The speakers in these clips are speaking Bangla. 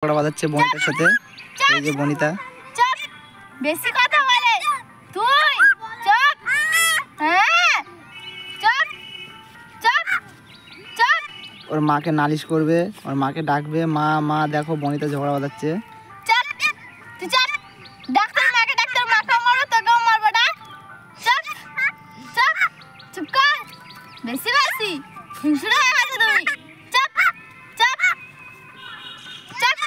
ঝগড়া বাঁধাচ্ছে বনিতার সাথে। এই যে বনিতা বেশি কথা বলে তুই চুপ। হ্যাঁ চুপ চুপ চুপ। ওর মাকে নালিশ করবে, ওর মাকে ডাকবে, মা মা দেখো বনিতা ঝগড়া বাঁধাচ্ছে। চুপ তুই চুপ। ডাক্তার মাকে মারবো, তোকেও মারবো। ডাক চুপ চুপ চুপ কর। বেশি হিংসুর হয়ে গেছে তুমি। চুপ চুপ চুপ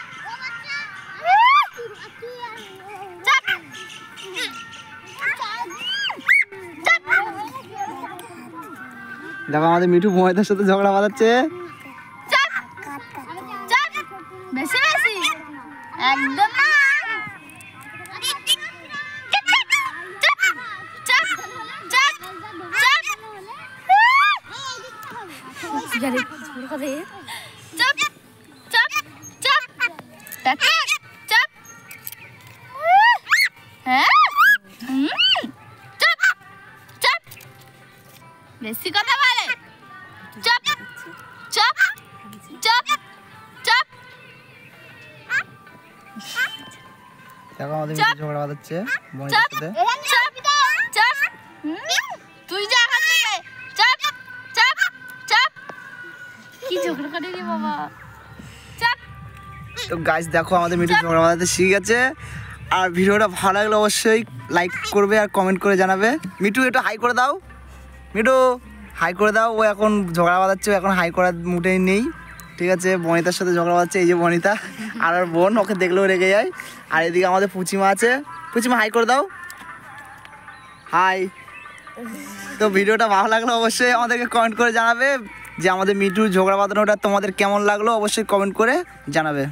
দেখো আমাদের মিঠু বনিতার সাথে ঝগড়া বাঁধাচ্ছে। বেশি একদম না। বেশি কথা বলে চুপ চুপ চুপ চুপ। দেখো আমাদের মিঠু ঝগড়া বাঁধাচ্ছে বনিতার সাথে। তুই যা এখান থেকে। চুপ চুপ চুপ। কি ঝগড়া করে রে বাবা। চুপ। তো গাইস দেখো আমাদের মিঠু ঝগড়া বাঁধাতে শিখে গেছে। আর ভিডিওটা ভালো লাগলে অবশ্যই লাইক করবে আর কমেন্ট করে জানাবে। মিঠু একটু হাই করে দাও, মিঠু হাই করে দাও। ও এখন ঝগড়া বাঁধাচ্ছে, ও এখন হাই করার মুডেই নেই। ঠিক আছে, বনিতার সাথে ঝগড়া বাঁধাচ্ছে। এই যে বনিতা আর ওর বোন, ওকে দেখলেও রেগে যায়। আর এদিকে আমাদের পুচিমা আছে। পুচিমা হাই করে দাও, হাই। তো ভিডিওটা ভালো লাগলো অবশ্যই আমাদেরকে কমেন্ট করে জানাবে যে আমাদের মিঠুর ঝগড়া বাঁধানোটা তোমাদের কেমন লাগলো, অবশ্যই কমেন্ট করে জানাবে।